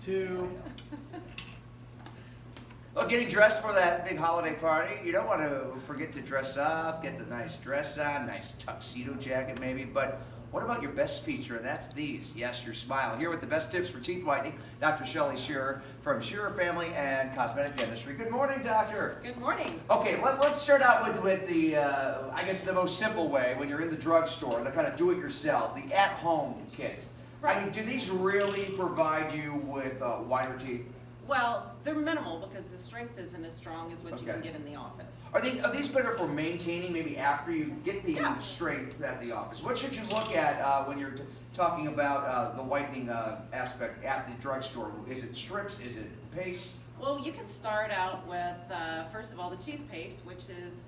2. Well, getting dressed for that big holiday party, you don't want to forget to dress up, get the nice dress on, nice tuxedo jacket maybe, but what about your best feature? And that's these. Yes, your smile. Here with the best tips for teeth whitening, Dr. Shelley Shearer from Shearer Family and Cosmetic Dentistry. Good morning, doctor. Good morning. Okay, let's start out with the, I guess the most simple way when you're in the drugstore, the kind of do-it-yourself, the at-home kits. Right. I mean, do these really provide you with whiter teeth? Well, they're minimal because the strength isn't as strong as what you can Okay. get in the office. Are these better for maintaining maybe after you get the strength at the office? What should you look at when you're talking about the whitening aspect at the drugstore? Is it strips? Is it paste? Well, you can start out with, first of all, the toothpaste, which is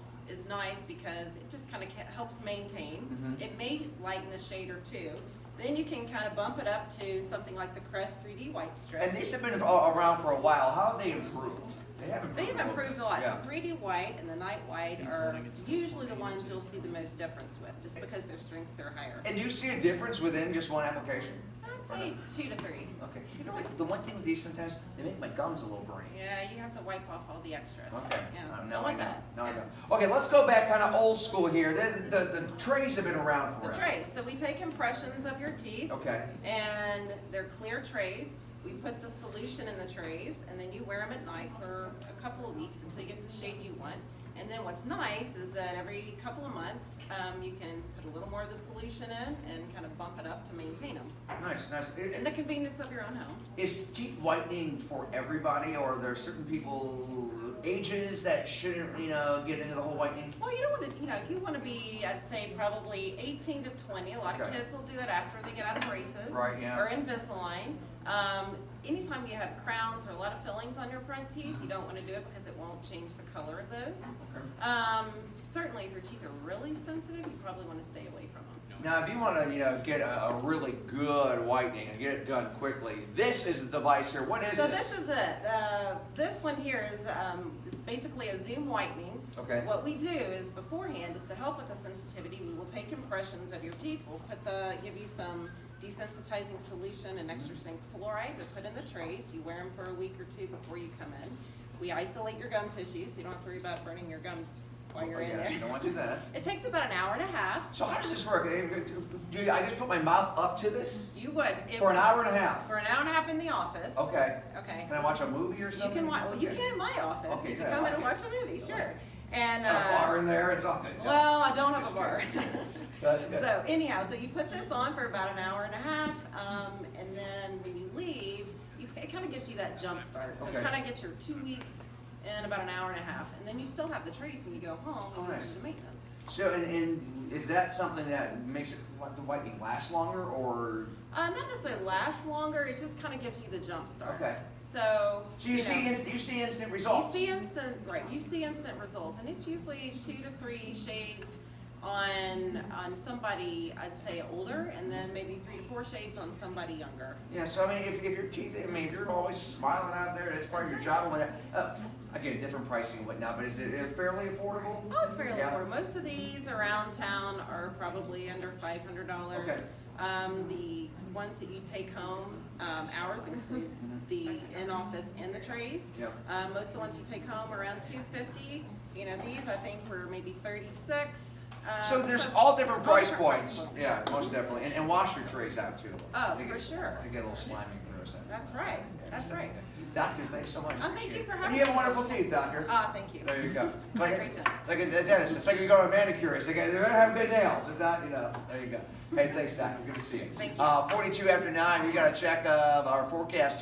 nice because it just kind of helps maintain. Mhm. It may lighten a shade or two. Then you can kind of bump it up to something like the Crest 3D White Strips. And these have been around for a while. How have they improved? They have improved. They've improved a lot. Yeah. The 3D White and the Night White are usually the ones you'll see the most difference with, just because their strengths are higher. And do you see a difference within just one application? I'd say 2 to 3. Okay. You know what? The one thing with these sometimes, they make my gums a little burny. Yeah, you have to wipe off all the extra. Okay. Yeah. Now Don't I want know. that. Now I Yeah. know. Okay, let's go back kind of old school here. The trays have been around The forever. trays. So we take impressions of your teeth, Okay. and they're clear trays. We put the solution in the trays, and then you wear them at night for a couple of weeks until you get the shade you want. And then what's nice is that every couple of months, you can put a little more of the solution in and kind of bump it up to maintain them. Nice, nice. In the convenience of your own home. Is teeth whitening for everybody, or are there certain people, ages that shouldn't, get into the whole whitening? Well, you don't want to, you want to be, I'd say, probably 18 to 20. A lot of Okay. kids will do it after they get out of braces. Right, yeah. Or Invisalign. Anytime you have crowns or a lot of fillings on your front teeth, you don't want to do it because it won't change the color of those. Okay. Certainly, if your teeth are really sensitive, you probably want to stay away from them. Now, if you want to, get a really good whitening and get it done quickly, this is the device here. What is So this? this is it. This one here is it's basically a zoom whitening. Okay. What we do is beforehand, just to help with the sensitivity, we will take impressions of your teeth. We'll give you some desensitizing solution and extra zinc fluoride to put in the trays. You wear them for a week or 2 before you come in. We isolate your gum tissue so you don't have to worry about burning your gum while you're in Yes, there. you don't want to do that. It takes about an hour and a half. So how does this work? Do I just put my mouth up to this? You would. For an hour and a half? For an hour and a half in the office. Okay. Okay. Can I watch a movie or You something? can watch. Well, you Okay. can in my office. Okay, You good. can come in and Okay. watch a movie, sure. And A bar in there, it's all good. Yeah. well, I don't have Just a bar. kidding. That's good. So anyhow, so you put this on for about an hour and a half, and then when you leave, it kind of gives you that jump start. So Okay. it kind of gets your 2 weeks in about an hour and a half, and then you still have the trays when you go home Oh, and nice. you do the maintenance. So, and is that something that makes it, the whitening last longer, or? Not necessarily last longer. It just kind of gives you the jump start. Okay. So So you see instant You results? see instant, right? You see instant results, and it's usually 2 to 3 shades on somebody, I'd say older, and then maybe 3 to 4 shades on somebody younger. Yeah, so I mean, if your teeth, if you're always smiling out there, that's part of your job and whatnot. Again, different pricing and whatnot, but is it fairly affordable? Oh, it's fairly Yeah. affordable. Most of these around town are probably under $500. Okay. The ones that you take home, ours include the in-office and the trays. Yep. Most of the ones you take home are around $250. These I think were maybe $36. So there's all different price different points. Yeah, most definitely. And wash your trays out too. Oh, They for get- sure. They get a little slimy for a second. That's right. That's right. Doctor, thanks so much. Oh, thank Appreciate you it. for And having you have me. wonderful teeth, doctor. Thank you. There you go. It's I'm a like great dentist. It's like a dentist. It's like you go to a manicurist. They better have good nails. If not, there you go. Hey, thanks, doctor. Good to see you. Thank you. 42 after 9. We got to check our forecast.